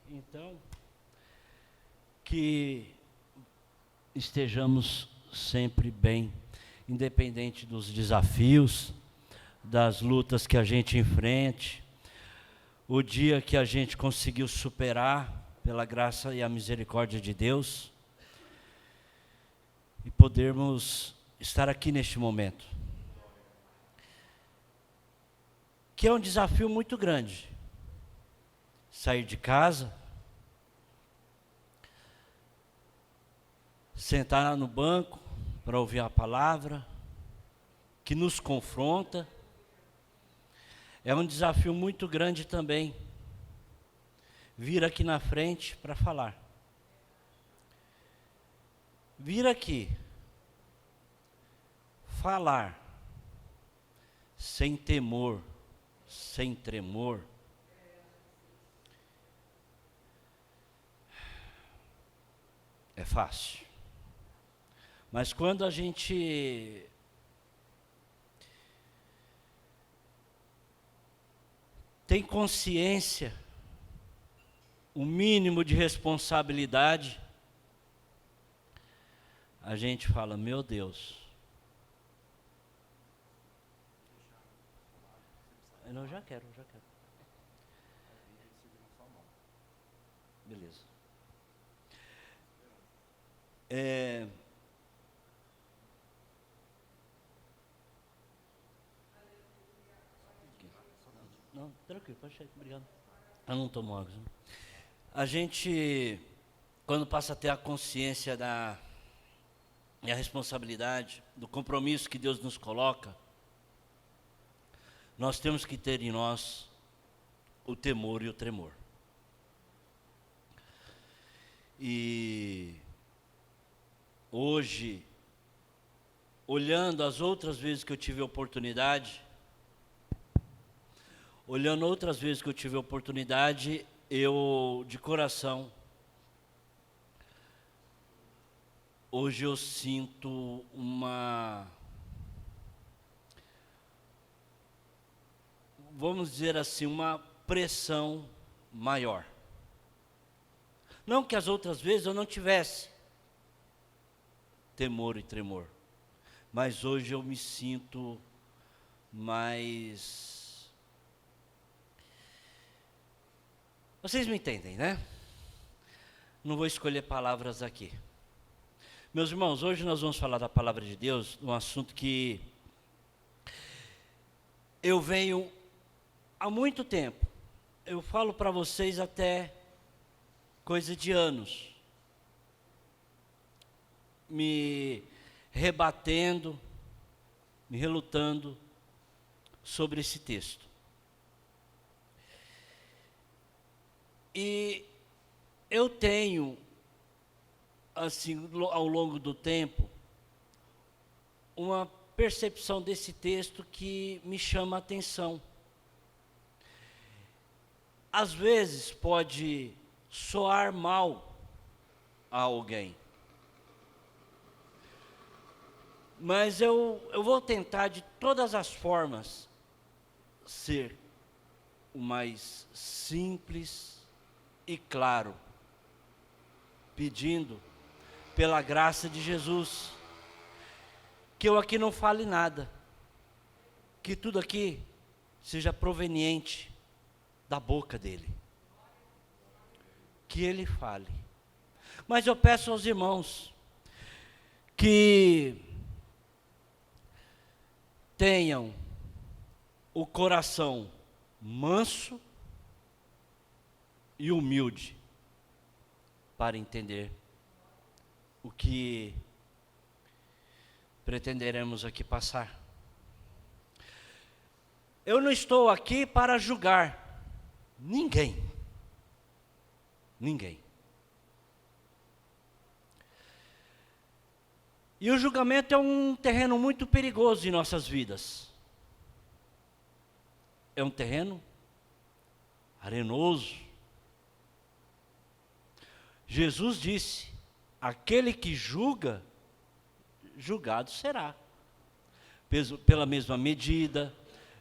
Então, que estejamos sempre bem, independente dos desafios, das lutas que a gente enfrente, o dia que a gente conseguiu superar pela graça e a misericórdia de Deus, e podermos estar aqui neste momento, que é um desafio muito grande, sair de casa, sentar no banco para ouvir a palavra, que nos confronta. É um desafio muito grande também, vir aqui na frente para falar. Vir aqui, falar, sem temor, sem tremor, é fácil. Mas quando a gente tem consciência, o mínimo de responsabilidade, a gente fala, meu Deus. Eu já quero. Beleza. Não, tranquilo, pode chegar, obrigado. Eu não tomo água. A gente, quando passa a ter a consciência e a responsabilidade, do compromisso que Deus nos coloca, nós temos que ter em nós o temor e o tremor. E hoje, olhando as outras vezes que eu tive oportunidade, eu, de coração, hoje eu sinto vamos dizer assim, uma pressão maior. Não que as outras vezes eu não tivesse temor e tremor, mas hoje eu me sinto mais... Vocês me entendem, né? Não vou escolher palavras aqui. Meus irmãos, hoje nós vamos falar da palavra de Deus, um assunto que eu venho há muito tempo. Eu falo para vocês até coisa de anos, me rebatendo, me relutando sobre esse texto. E eu tenho, assim, ao longo do tempo, uma percepção desse texto que me chama a atenção. Às vezes pode soar mal a alguém, mas eu vou tentar de todas as formas ser o mais simples e claro, pedindo pela graça de Jesus, que eu aqui não fale nada, que tudo aqui seja proveniente da boca dele, que ele fale. Mas eu peço aos irmãos que tenham o coração manso e humilde para entender o que pretenderemos aqui passar. Eu não estou aqui para julgar ninguém. E o julgamento é um terreno muito perigoso em nossas vidas. É um terreno arenoso. Jesus disse, aquele que julga, julgado será. Pela mesma medida,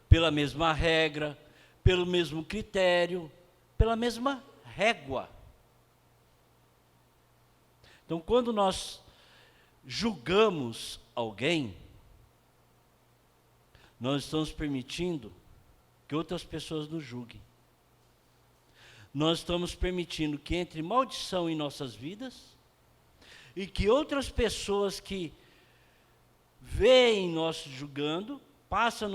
pela mesma regra, pelo mesmo critério, pela mesma régua. Então, quando nós julgamos alguém, nós estamos permitindo que outras pessoas nos julguem. Nós estamos permitindo que entre maldição em nossas vidas e que outras pessoas que veem nós julgando, passam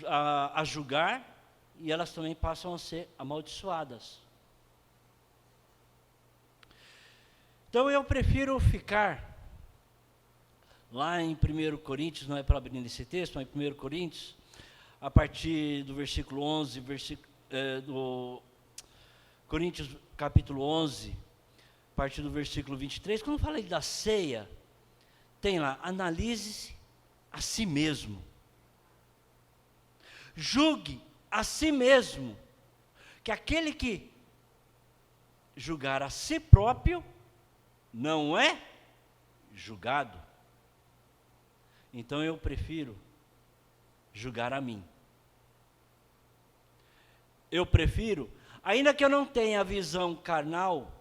a julgar e elas também passam a ser amaldiçoadas. Então eu prefiro ficar lá em 1 Coríntios, não é para abrir nesse texto, mas em 1 Coríntios, a partir do versículo 11, do Coríntios capítulo 11, a partir do versículo 23, quando eu falei da ceia, tem lá, analise-se a si mesmo. Julgue a si mesmo, que aquele que julgar a si próprio, não é julgado. Então eu prefiro julgar a mim. Eu prefiro, ainda que eu não tenha a visão carnal,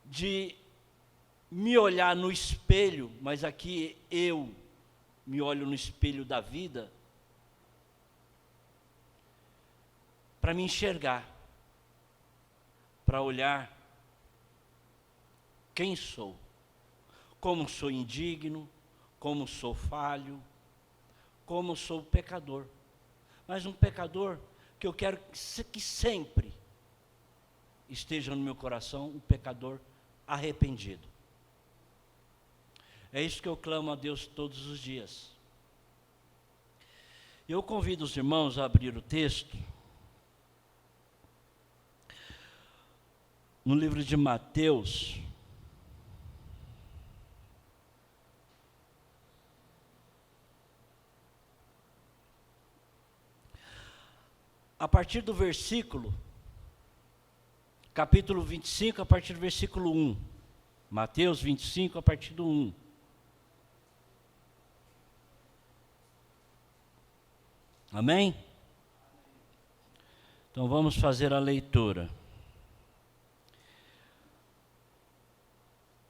de me olhar no espelho, mas aqui eu me olho no espelho da vida, para me enxergar, para olhar quem sou, como sou indigno, como sou falho, como sou pecador. Mas um pecador que eu quero que sempre esteja no meu coração, um pecador arrependido. É isso que eu clamo a Deus todos os dias. Eu convido os irmãos a abrir o texto no livro de Mateus, a partir do versículo, capítulo 25, a partir do versículo 1. Mateus 25, a partir do 1. Amém? Então vamos fazer a leitura.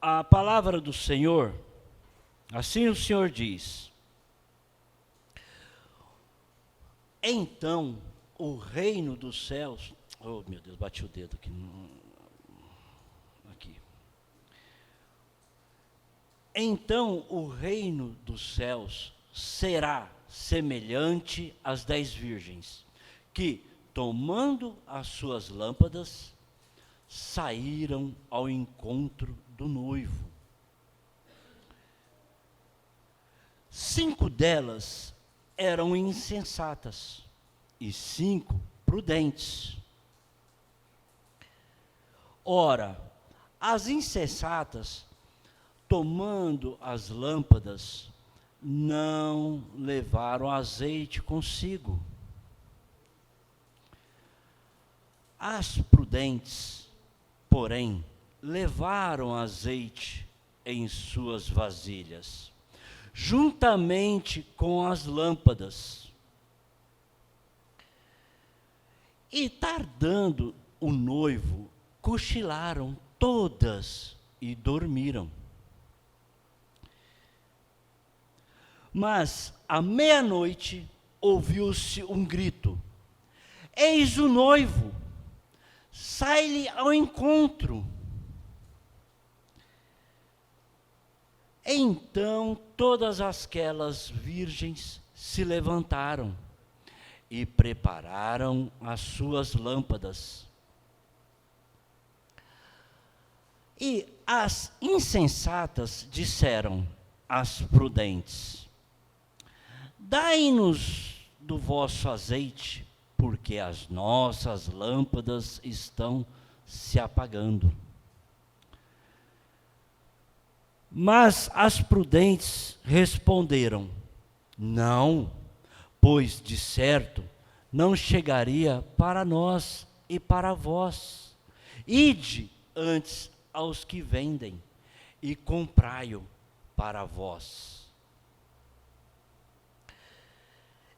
A palavra do Senhor, assim o Senhor diz: então o reino dos céus, oh meu Deus, bati o dedo aqui. Aqui. Então o reino dos céus será semelhante às 10 virgens, que, tomando as suas lâmpadas, saíram ao encontro do noivo. 5 delas eram insensatas e 5 prudentes. Ora, as insensatas, tomando as lâmpadas, não levaram azeite consigo. As prudentes, porém, levaram azeite em suas vasilhas, juntamente com as lâmpadas. E tardando o noivo, cochilaram todas e dormiram. Mas à meia-noite ouviu-se um grito: eis o noivo, sai-lhe ao encontro. Então todas aquelas virgens se levantaram e prepararam as suas lâmpadas. E as insensatas disseram às prudentes: dai-nos do vosso azeite, porque as nossas lâmpadas estão se apagando. Mas as prudentes responderam: não, pois de certo não chegaria para nós e para vós. Ide antes aos que vendem e comprai-o para vós.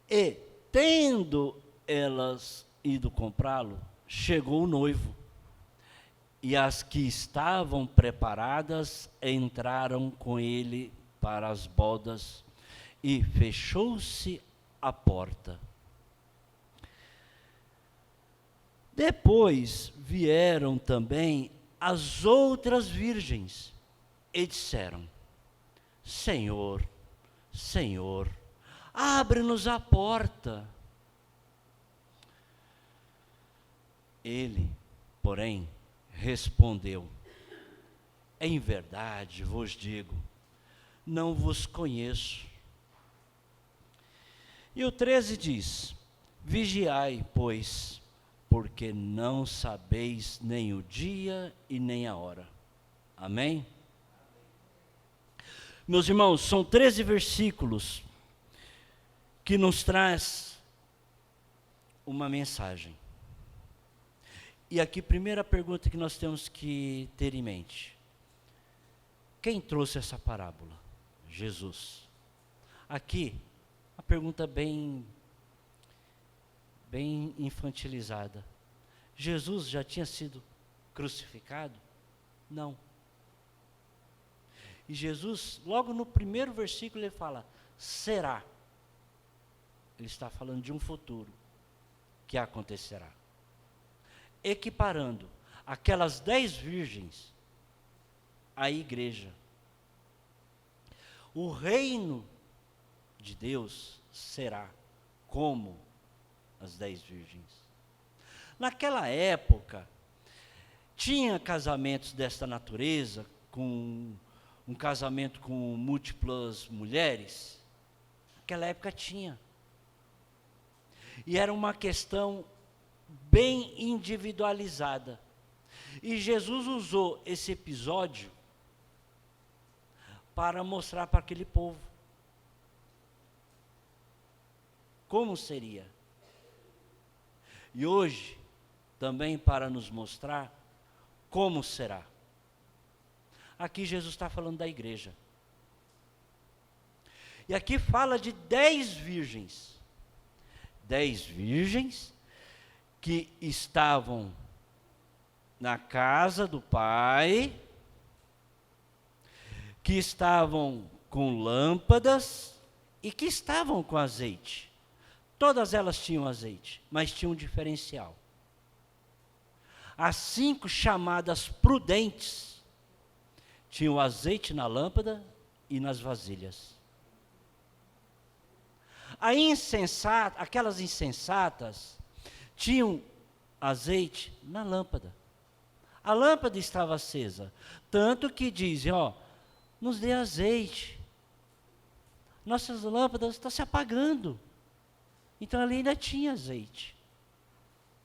E, tendo elas ido comprá-lo, chegou o noivo, E as que estavam preparadas entraram com ele para as bodas, e fechou-se a porta. Depois vieram também as outras virgens e disseram: Senhor, Senhor, abre-nos a porta. Ele, porém, respondeu: em verdade vos digo, não vos conheço. E o 13 diz: vigiai, pois, porque não sabeis nem o dia e nem a hora. Amém? Meus irmãos, são 13 versículos que nos traz uma mensagem. E aqui, primeira pergunta que nós temos que ter em mente: quem trouxe essa parábola? Jesus. Aqui, a pergunta bem infantilizada. Jesus já tinha sido crucificado? Não. E Jesus, logo no primeiro versículo, ele fala: será. Ele está falando de um futuro que acontecerá. Equiparando aquelas 10 virgens à igreja. O reino de Deus será como as 10 virgens. Naquela época, tinha casamentos desta natureza, com um casamento com múltiplas mulheres. Naquela época tinha. E era uma questão bem individualizada. E Jesus usou esse episódio para mostrar para aquele povo como seria. E hoje, também para nos mostrar como será. Aqui Jesus está falando da igreja. E aqui fala de 10 virgens. 10 virgens que estavam na casa do Pai, que estavam com lâmpadas e que estavam com azeite. Todas elas tinham azeite, mas tinham um diferencial. As 5 chamadas prudentes tinham azeite na lâmpada e nas vasilhas. Aquelas insensatas tinham azeite na lâmpada. A lâmpada estava acesa, tanto que dizem: nos dê azeite. Nossas lâmpadas estão se apagando. Então ali ainda tinha azeite.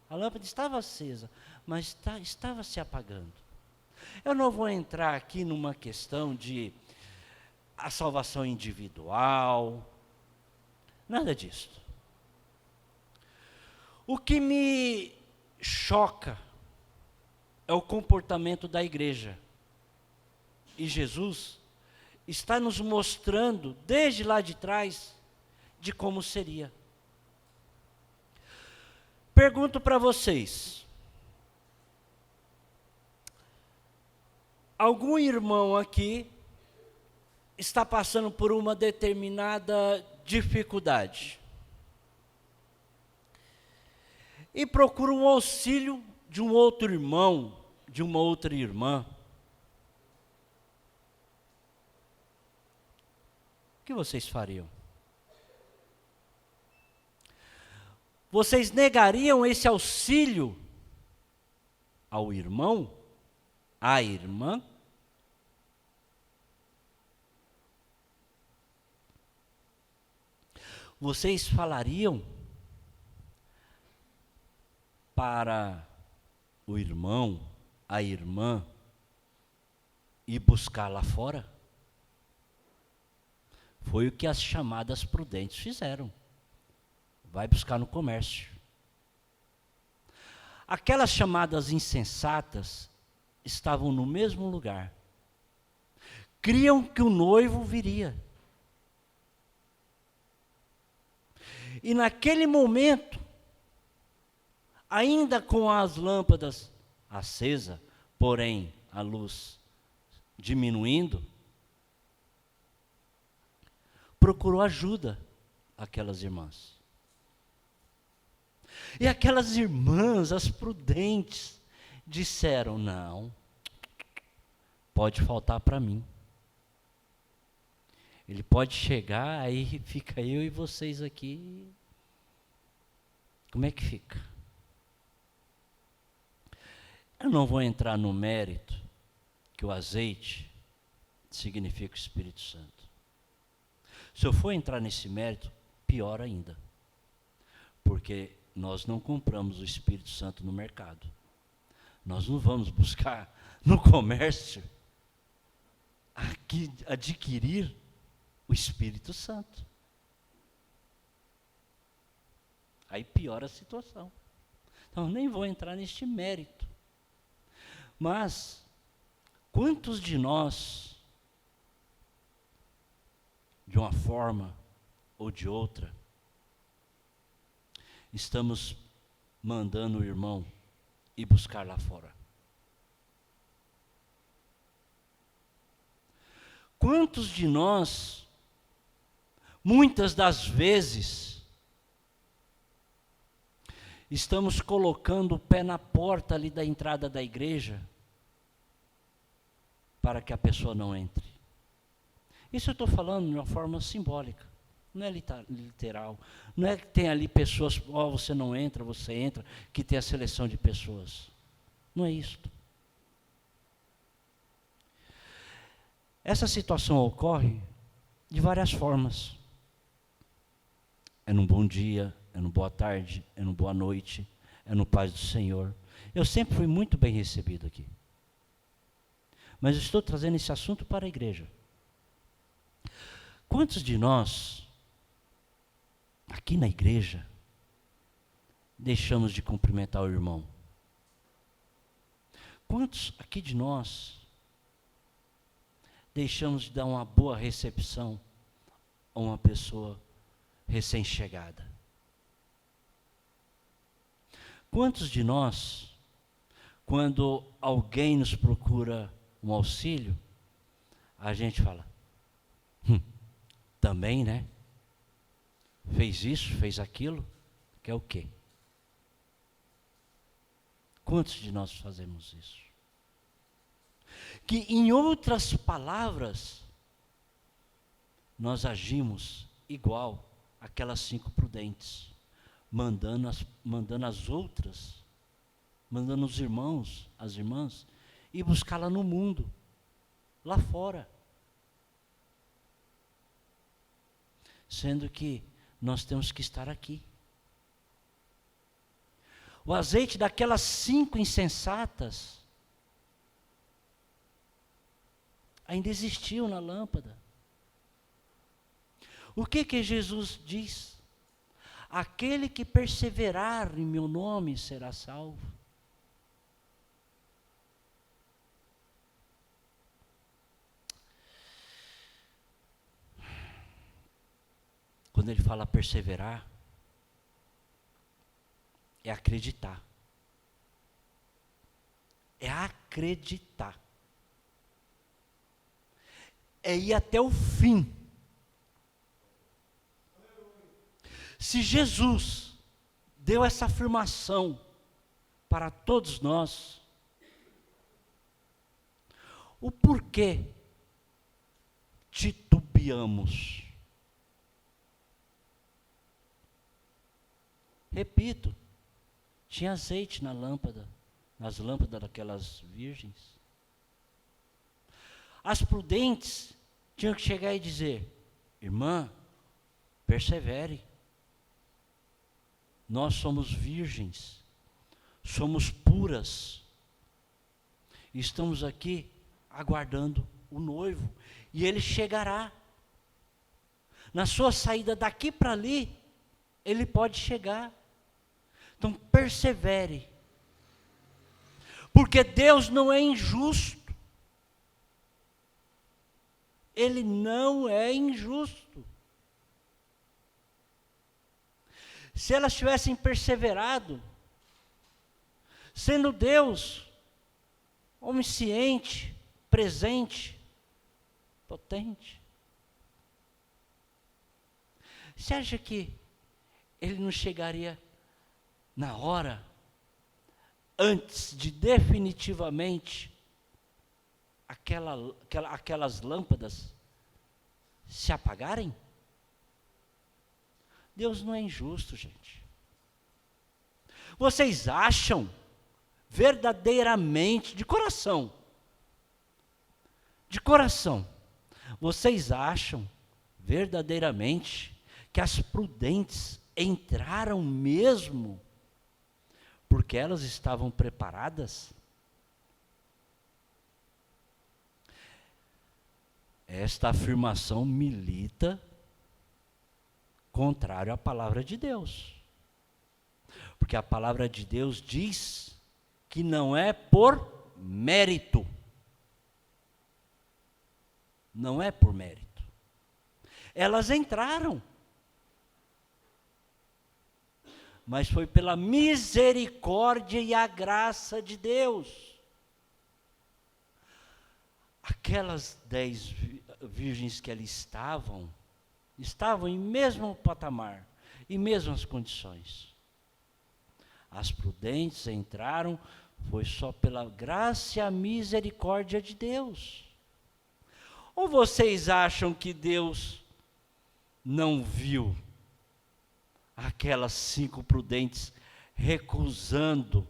A lâmpada estava acesa, mas estava se apagando. Eu não vou entrar aqui numa questão de a salvação individual, nada disso. O que me choca é o comportamento da igreja. E Jesus está nos mostrando, desde lá de trás, de como seria. Pergunto para vocês: algum irmão aqui está passando por uma determinada dificuldade e procura um auxílio de um outro irmão, de uma outra irmã? O que vocês fariam? Vocês negariam esse auxílio ao irmão, à irmã? Vocês falariam para o irmão, a irmã, ir buscar lá fora? Foi o que as chamadas prudentes fizeram. Vai buscar no comércio. Aquelas chamadas insensatas estavam no mesmo lugar. Criam que o noivo viria. E naquele momento, ainda com as lâmpadas acesas, porém a luz diminuindo, procurou ajuda aquelas irmãs. E aquelas irmãs, as prudentes, disseram: não, pode faltar para mim. Ele pode chegar, aí fica eu e vocês aqui. Como é que fica? Eu não vou entrar no mérito que o azeite significa o Espírito Santo. Se eu for entrar nesse mérito, pior ainda. Porque nós não compramos o Espírito Santo no mercado. Nós não vamos buscar no comércio adquirir o Espírito Santo. Aí piora a situação. Então, nem vou entrar neste mérito. Mas, quantos de nós, de uma forma ou de outra, estamos mandando o irmão ir buscar lá fora? Quantos de nós, muitas das vezes, estamos colocando o pé na porta ali da entrada da igreja para que a pessoa não entre? Isso eu estou falando de uma forma simbólica, não é literal. Não é que tem ali pessoas, você não entra, você entra, que tem a seleção de pessoas. Não é isto. Essa situação ocorre de várias formas. É num bom dia, é num boa tarde, é num boa noite, é no paz do Senhor. Eu sempre fui muito bem recebido aqui. Mas eu estou trazendo esse assunto para a igreja. Quantos de nós, aqui na igreja, deixamos de cumprimentar o irmão? Quantos aqui de nós deixamos de dar uma boa recepção a uma pessoa recém-chegada? Quantos de nós, quando alguém nos procura um auxílio, a gente fala: também, né? Fez isso, fez aquilo, quer o quê? Quantos de nós fazemos isso? Que, em outras palavras, nós agimos igual aquelas 5 prudentes, mandando as outras, mandando os irmãos, as irmãs, ir buscá-la no mundo, lá fora. Sendo que nós temos que estar aqui. O azeite daquelas 5 insensatas ainda existiu na lâmpada. O que Jesus diz? Aquele que perseverar em meu nome será salvo. Quando ele fala perseverar, é acreditar. É acreditar. É ir até o fim. Se Jesus deu essa afirmação para todos nós, o porquê titubeamos? Repito, tinha azeite na lâmpada, nas lâmpadas daquelas virgens. As prudentes tinham que chegar e dizer: irmã, persevere. Nós somos virgens, somos puras, estamos aqui aguardando o noivo, e ele chegará. Na sua saída daqui para ali, ele pode chegar. Então persevere, porque Deus não é injusto. Ele não é injusto. Se elas tivessem perseverado, sendo Deus, onisciente, presente, potente. Você acha que ele não chegaria na hora, antes de definitivamente aquelas lâmpadas se apagarem? Deus não é injusto, gente. Vocês acham verdadeiramente, de coração, vocês acham verdadeiramente que as prudentes entraram mesmo porque elas estavam preparadas? Esta afirmação milita contrário à palavra de Deus. Porque a palavra de Deus diz que não é por mérito. Não é por mérito. Elas entraram. Mas foi pela misericórdia e a graça de Deus. Aquelas 10 virgens que ali estavam em mesmo patamar, em mesmas condições. As prudentes entraram, foi só pela graça e a misericórdia de Deus. Ou vocês acham que Deus não viu aquelas 5 prudentes recusando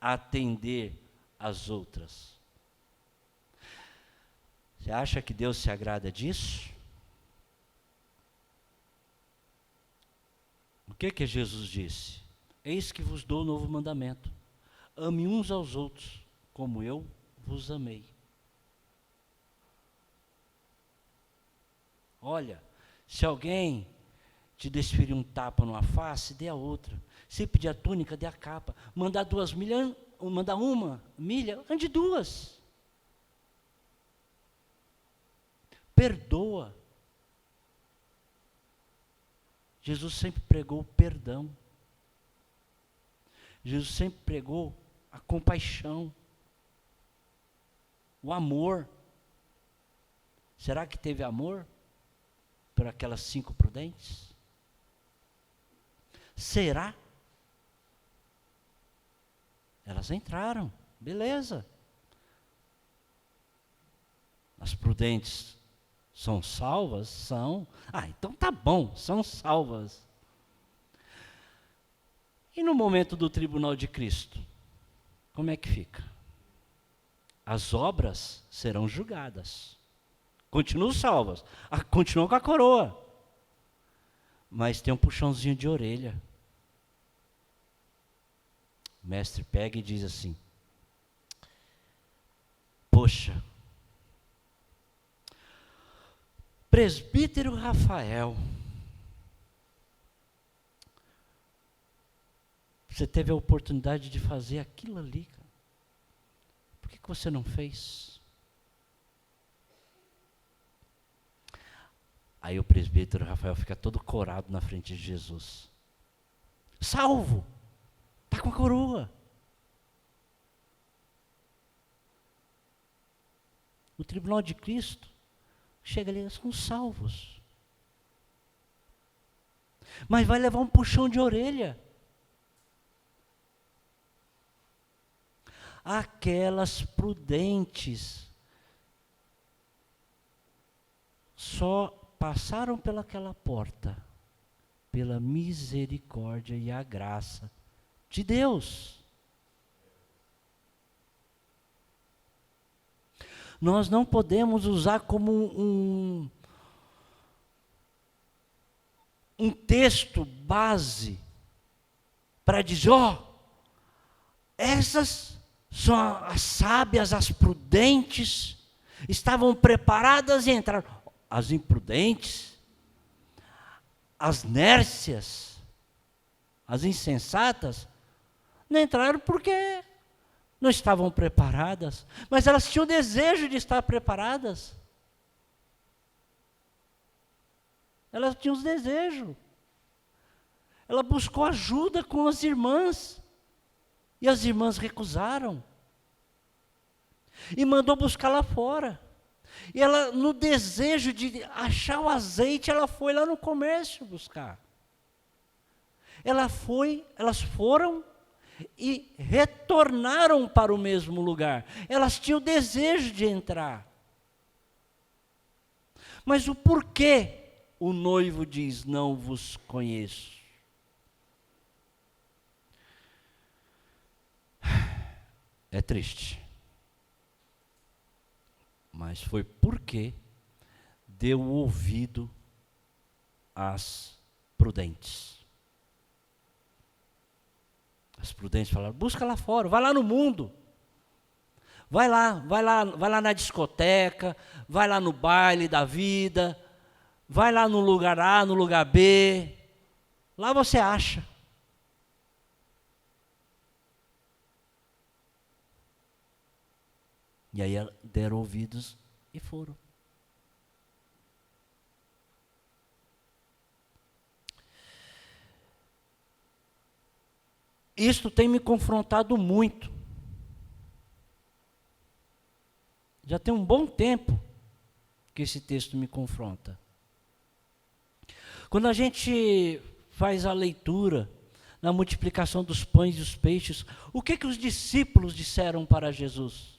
atender as outras? Você acha que Deus se agrada disso? O que Jesus disse? Eis que vos dou um novo mandamento. Ame uns aos outros, como eu vos amei. Olha, se alguém te desferir um tapa numa face, dê a outra. Se pedir a túnica, dê a capa. Mandar 2 milhas, mandar 1 milha, ande 2. Perdoa. Jesus sempre pregou o perdão. Jesus sempre pregou a compaixão, o amor. Será que teve amor por aquelas 5 prudentes? Será? Elas entraram, beleza. As prudentes são salvas? São. Então tá bom, são salvas. E no momento do tribunal de Cristo, como é que fica? As obras serão julgadas. Continuam salvas, continuam com a coroa. Mas tem um puxãozinho de orelha. O mestre pega e diz assim: poxa, presbítero Rafael, você teve a oportunidade de fazer aquilo ali, cara. Por que você não fez? Aí o presbítero Rafael fica todo corado na frente de Jesus. Salvo! Está com a coroa. O tribunal de Cristo chega ali, são salvos. Mas vai levar um puxão de orelha. Aquelas prudentes só passaram pelaquela porta pela misericórdia e a graça de Deus. Nós não podemos usar como um texto base para dizer, essas são as sábias, as prudentes, estavam preparadas e entraram. As imprudentes, as nércias, as insensatas, não entraram porque não estavam preparadas, mas elas tinham o desejo de estar preparadas. Elas tinham os desejos. Ela buscou ajuda com as irmãs, e as irmãs recusaram. E mandou buscar lá fora. E ela, no desejo de achar o azeite, ela foi lá no comércio buscar. Elas foram e retornaram para o mesmo lugar. Elas tinham o desejo de entrar. Mas o porquê o noivo diz, não vos conheço? É triste. Mas foi porque deu ouvido às prudentes. As prudentes falaram, busca lá fora, vai lá no mundo. Vai lá na discoteca, vai lá no baile da vida, vai lá no lugar A, no lugar B. Lá você acha. E aí deram ouvidos e foram. Isto tem me confrontado muito. Já tem um bom tempo que esse texto me confronta. Quando a gente faz a leitura na multiplicação dos pães e dos peixes, o que os discípulos disseram para Jesus?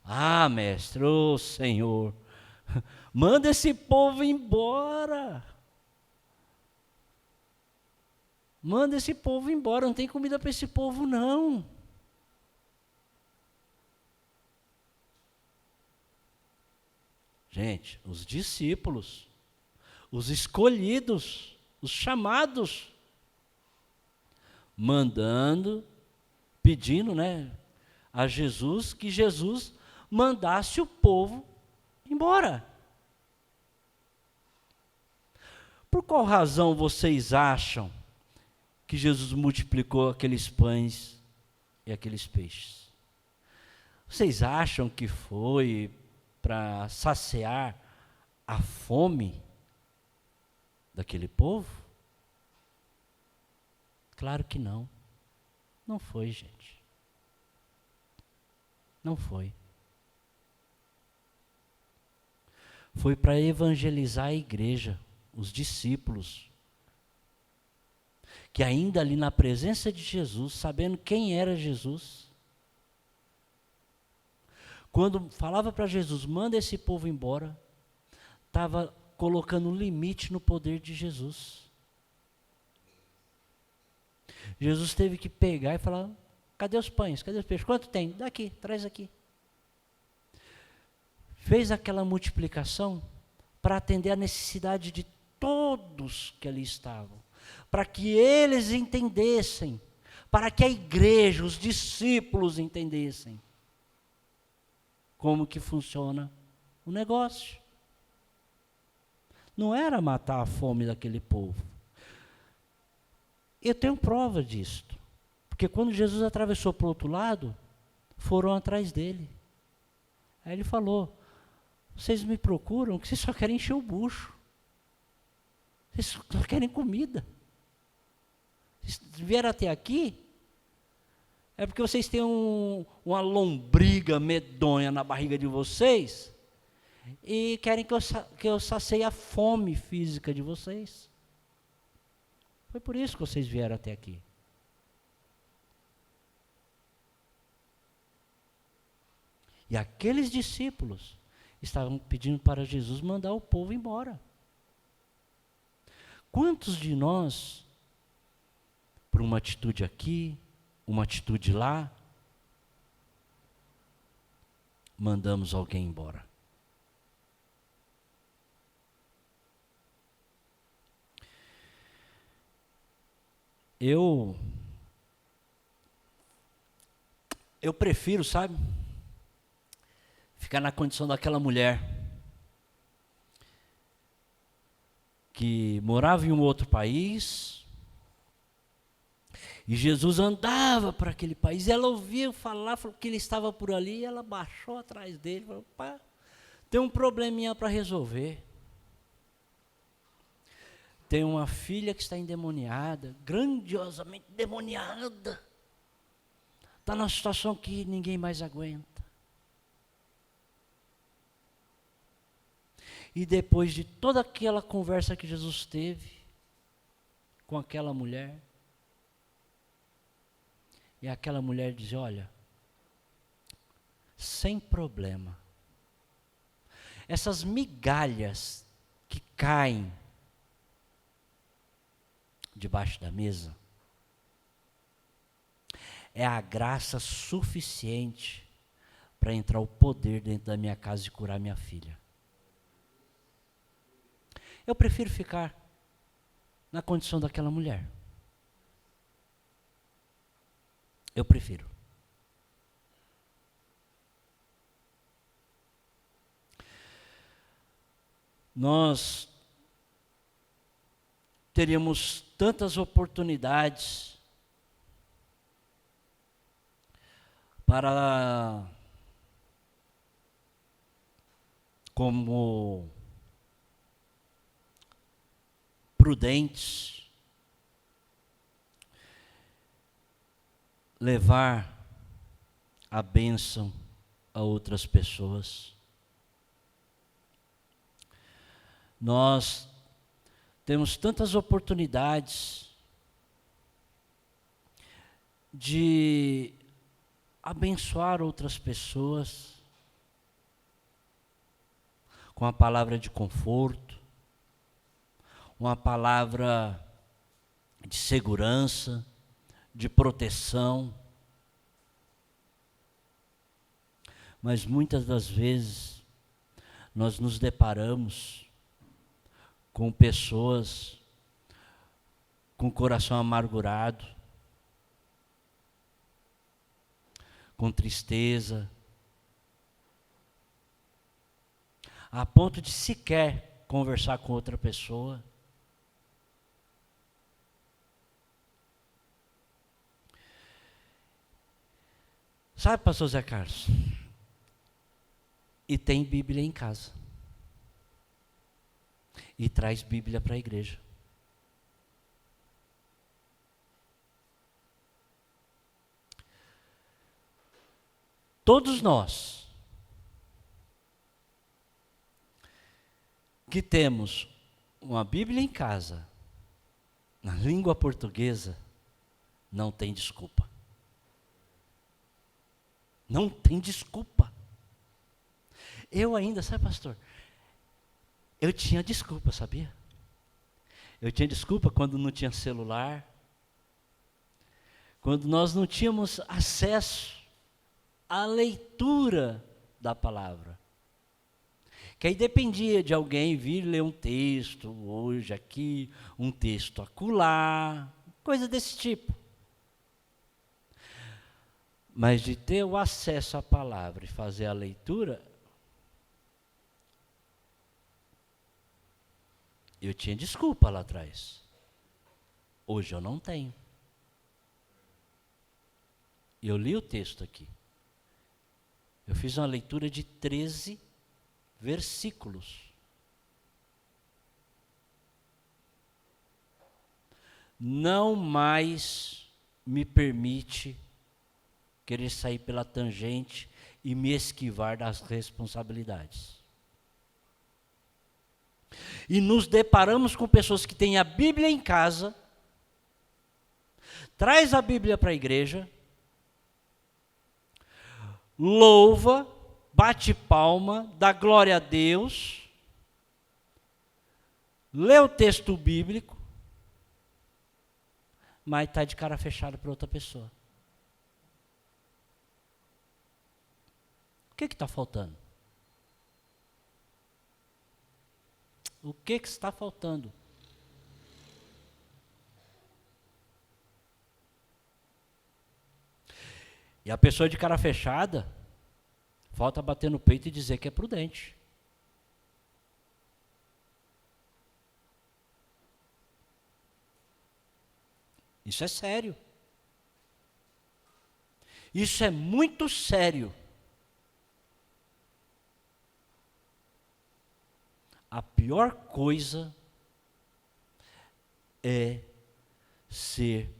Ah, mestre, ô Senhor, manda esse povo embora. Manda esse povo embora, não tem comida para esse povo não. Gente, os discípulos, os escolhidos, os chamados, mandando, pedindo, a Jesus que Jesus mandasse o povo embora. Por qual razão vocês acham que Jesus multiplicou aqueles pães e aqueles peixes? Vocês acham que foi para saciar a fome daquele povo? Claro que não. Não foi, gente. Não foi. Foi para evangelizar a igreja, os discípulos, que ainda ali na presença de Jesus, sabendo quem era Jesus, quando falava para Jesus, manda esse povo embora, estava colocando um limite no poder de Jesus. Jesus teve que pegar e falar, cadê os pães, cadê os peixes? Quanto tem? Daqui, traz aqui. Fez aquela multiplicação para atender a necessidade de todos que ali estavam, para que eles entendessem, para que a igreja, os discípulos entendessem como que funciona o negócio. Não era matar a fome daquele povo. Eu tenho prova disto, porque quando Jesus atravessou para o outro lado, foram atrás dele. Aí ele falou, vocês me procuram que vocês só querem encher o bucho. Vocês só querem comida. Vocês vieram até aqui, é porque vocês têm uma lombriga medonha na barriga de vocês e querem que eu sacie a fome física de vocês. Foi por isso que vocês vieram até aqui. E aqueles discípulos estavam pedindo para Jesus mandar o povo embora. Quantos de nós, por uma atitude aqui, uma atitude lá, mandamos alguém embora? Eu prefiro, sabe, ficar na condição daquela mulher que morava em um outro país e Jesus andava para aquele país, e ela ouvia falar que ele estava por ali, e ela baixou atrás dele e falou, pá, tem um probleminha para resolver. Tem uma filha que está endemoniada, grandiosamente endemoniada. Está numa situação que ninguém mais aguenta. E depois de toda aquela conversa que Jesus teve com aquela mulher, e aquela mulher diz: olha, sem problema, essas migalhas que caem debaixo da mesa, é a graça suficiente para entrar o poder dentro da minha casa e curar minha filha. Eu prefiro ficar na condição daquela mulher. Eu prefiro. Nós teríamos tantas oportunidades para, como prudentes, levar a bênção a outras pessoas. Nós temos tantas oportunidades de abençoar outras pessoas com a palavra de conforto, uma palavra de segurança, de proteção. Mas muitas das vezes nós nos deparamos com pessoas com o coração amargurado, com tristeza, a ponto de sequer conversar com outra pessoa. Sabe, pastor Zé Carlos? E tem Bíblia em casa. E traz Bíblia para a igreja. Todos nós que temos uma Bíblia em casa, na língua portuguesa, não tem desculpa. Não tem desculpa. Eu ainda, sabe, pastor? Eu tinha desculpa, sabia? Eu tinha desculpa quando não tinha celular, quando nós não tínhamos acesso à leitura da palavra. Que aí dependia de alguém vir ler um texto, hoje aqui, um texto acolá, coisa desse tipo. Mas de ter o acesso à palavra e fazer a leitura, eu tinha desculpa lá atrás. Hoje eu não tenho. Eu li o texto aqui. Eu fiz uma leitura de 13 versículos. Não mais me permite querer sair pela tangente e me esquivar das responsabilidades. E nos deparamos com pessoas que têm a Bíblia em casa, traz a Bíblia para a igreja, louva, bate palma, dá glória a Deus, lê o texto bíblico, mas está de cara fechada para outra pessoa. O que está faltando? O que está faltando? E a pessoa de cara fechada, falta bater no peito e dizer que é prudente. Isso é sério. Isso é muito sério. A pior coisa é ser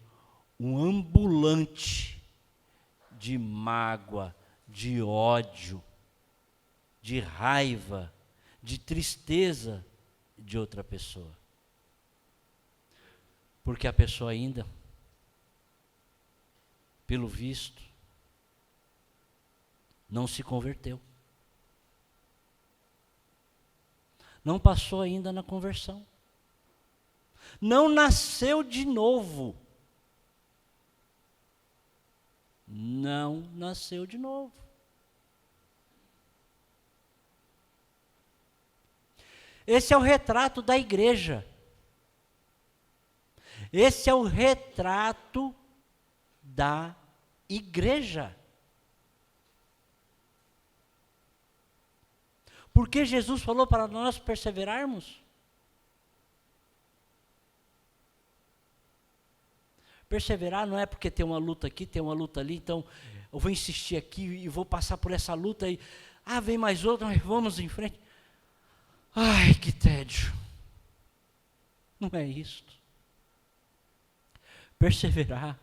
um ambulante de mágoa, de ódio, de raiva, de tristeza de outra pessoa. Porque a pessoa ainda, pelo visto, não se converteu. Não passou ainda na conversão. Não nasceu de novo. Não nasceu de novo. Esse é o retrato da igreja. Esse é o retrato da igreja. Porque Jesus falou para nós perseverarmos? Perseverar não é porque tem uma luta aqui, tem uma luta ali, então eu vou insistir aqui e vou passar por essa luta e vem mais outra, mas vamos em frente. Ai, que tédio. Não é isto. Perseverar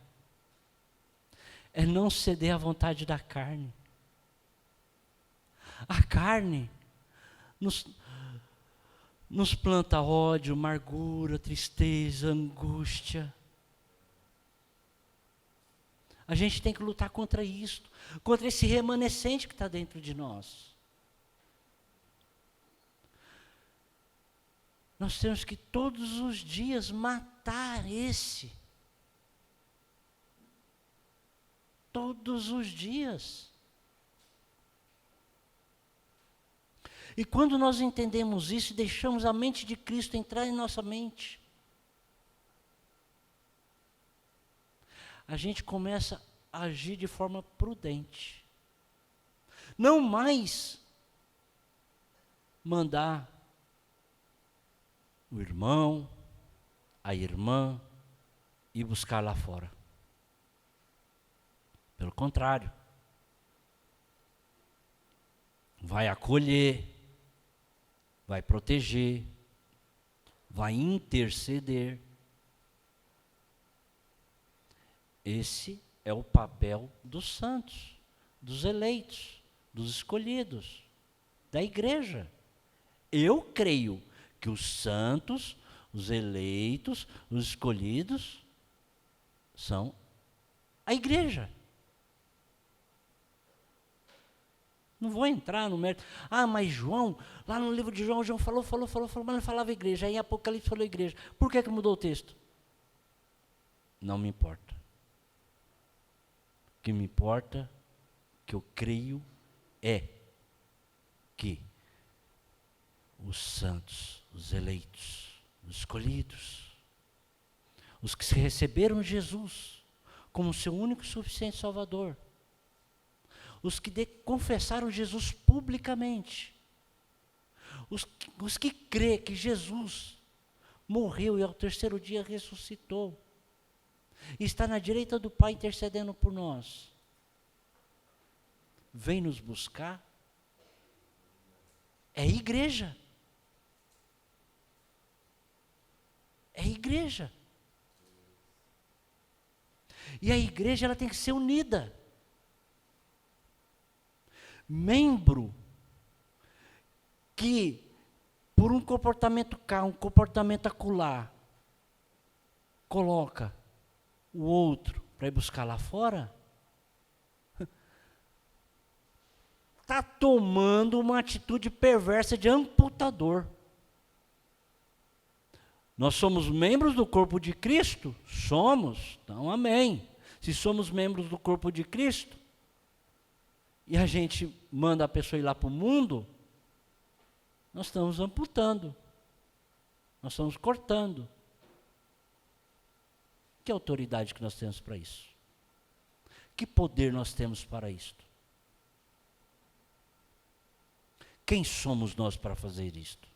é não ceder à vontade da carne. A carne nos planta ódio, amargura, tristeza, angústia. A gente tem que lutar contra isto, contra esse remanescente que está dentro de nós. Nós temos que todos os dias matar esse. Todos os dias. E quando nós entendemos isso e deixamos a mente de Cristo entrar em nossa mente, a gente começa a agir de forma prudente. Não mais mandar o irmão, a irmã, ir buscar lá fora. Pelo contrário, vai acolher, vai proteger, vai interceder. Esse é o papel dos santos, dos eleitos, dos escolhidos, da igreja. Eu creio que os santos, os eleitos, os escolhidos são a igreja. Não vou entrar no mérito. Mas João, lá no livro de João, João falou, mas não falava igreja. Aí em Apocalipse falou igreja. Por que mudou o texto? Não me importa. O que me importa, que eu creio, é que os santos, os eleitos, os escolhidos, os que receberam Jesus como seu único e suficiente Salvador, os que confessaram Jesus publicamente, os que crê que Jesus morreu e ao terceiro dia ressuscitou, e está na direita do Pai intercedendo por nós, vem nos buscar, é igreja. É igreja. E a igreja ela tem que ser unida. Membro que, por um comportamento cá, um comportamento acolá, coloca o outro para ir buscar lá fora, está tomando uma atitude perversa de amputador. Nós somos membros do corpo de Cristo? Somos, então amém. Se somos membros do corpo de Cristo, e a gente manda a pessoa ir lá para o mundo, nós estamos amputando, nós estamos cortando. Que autoridade que nós temos para isso? Que poder nós temos para isto? Quem somos nós para fazer isto?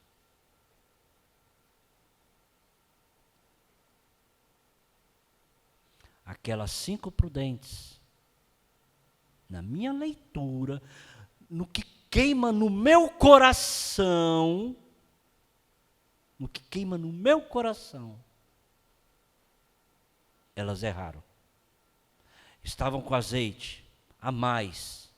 Aquelas 5 prudentes, na minha leitura, no que queima no meu coração, elas erraram. Estavam com azeite a mais,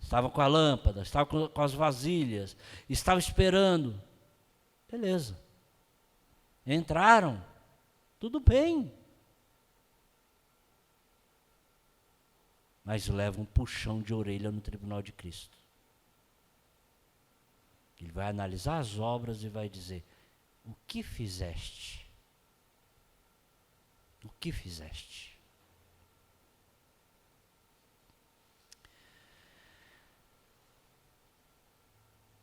estava com a lâmpada, estava com as vasilhas, estava esperando. Beleza. Entraram, tudo bem. Mas leva um puxão de orelha no tribunal de Cristo. Ele vai analisar as obras e vai dizer: o que fizeste? O que fizeste?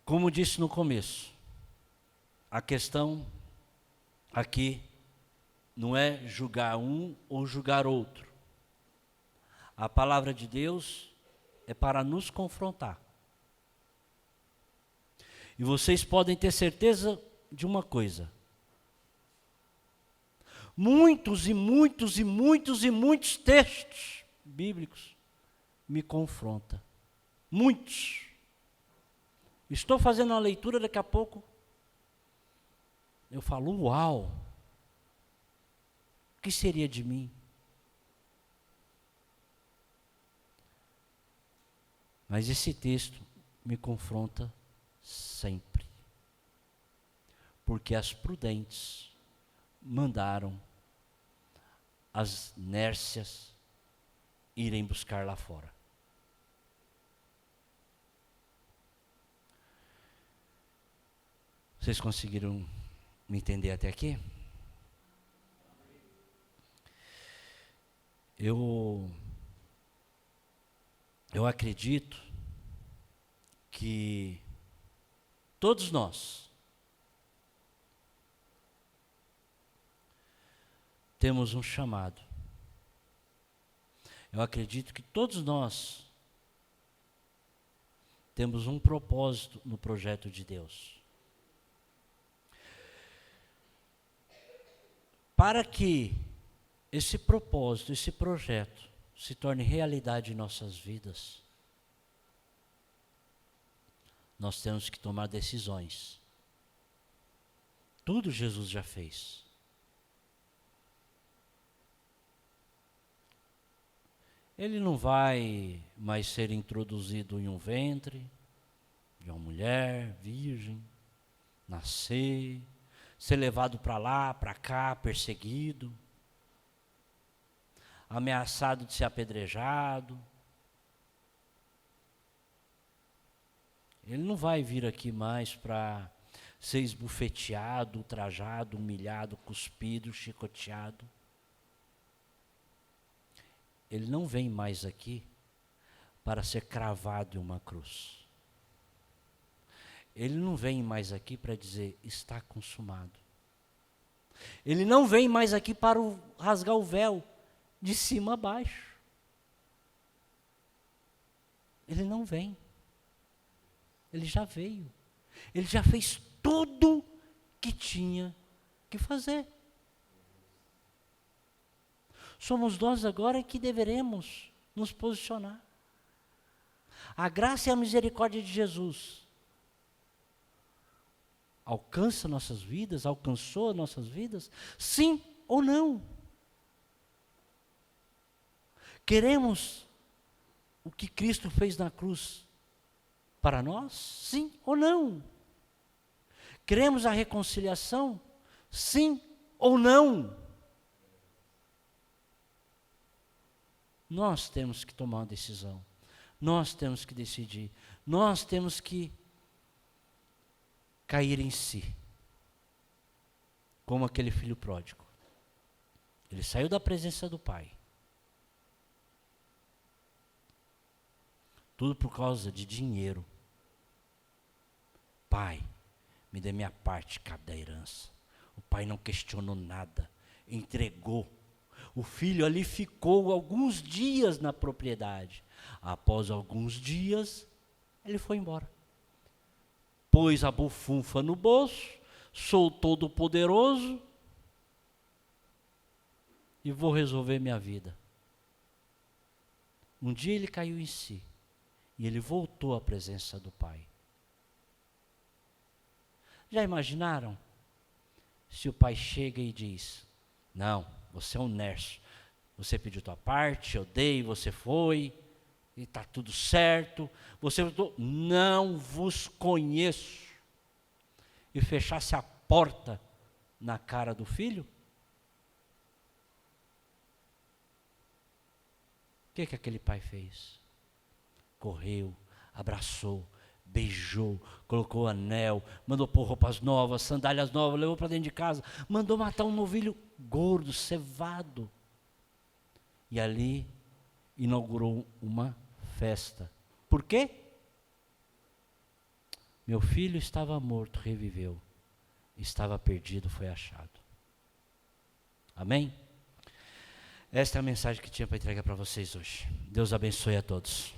Como disse no começo, a questão aqui não é julgar um ou julgar outro. A palavra de Deus é para nos confrontar. E vocês podem ter certeza de uma coisa: muitos e muitos e muitos e muitos textos bíblicos me confrontam. Muitos. Estou fazendo uma leitura, daqui a pouco eu falo: uau, o que seria de mim? Mas esse texto me confronta sempre, porque as prudentes mandaram as nércias irem buscar lá fora. Vocês conseguiram me entender até aqui? Eu acredito que todos nós temos um chamado. Eu acredito que todos nós temos um propósito no projeto de Deus. Para que esse propósito, esse projeto se torne realidade em nossas vidas, nós temos que tomar decisões. Tudo Jesus já fez. Ele não vai mais ser introduzido em um ventre de uma mulher virgem, nascer, ser levado para lá, para cá, perseguido, ameaçado de ser apedrejado. Ele não vai vir aqui mais para ser esbofeteado, ultrajado, humilhado, cuspido, chicoteado. Ele não vem mais aqui para ser cravado em uma cruz. Ele não vem mais aqui para dizer: está consumado. Ele não vem mais aqui para rasgar o véu de cima a baixo. Ele não vem. Ele já veio. Ele já fez tudo que tinha que fazer. Somos nós agora que deveremos nos posicionar. A graça e a misericórdia de Jesus alcança nossas vidas, alcançou nossas vidas, sim ou não? Queremos o que Cristo fez na cruz para nós, sim ou não? Queremos a reconciliação, sim ou não? Nós temos que tomar uma decisão, nós temos que decidir, nós temos que cair em si, como aquele filho pródigo. Ele saiu da presença do pai, tudo por causa de dinheiro. Pai, me dê minha parte, cabe da herança. O pai não questionou nada, entregou. O filho ali ficou alguns dias na propriedade. Após alguns dias, ele foi embora. Pôs a bufunfa no bolso, soltou do poderoso e vou resolver minha vida. Um dia ele caiu em si e ele voltou à presença do pai. Já imaginaram se o pai chega e diz: não, você é um nércio, você pediu tua parte, eu dei, você foi, e está tudo certo, você não vos conheço, e fechasse a porta na cara do filho? O que aquele pai fez? Correu, abraçou, beijou, colocou anel, mandou pôr roupas novas, sandálias novas, levou para dentro de casa, mandou matar um novilho gordo, cevado. E ali inaugurou uma festa. Por quê? Meu filho estava morto, reviveu. Estava perdido, foi achado. Amém? Esta é a mensagem que tinha para entregar para vocês hoje. Deus abençoe a todos.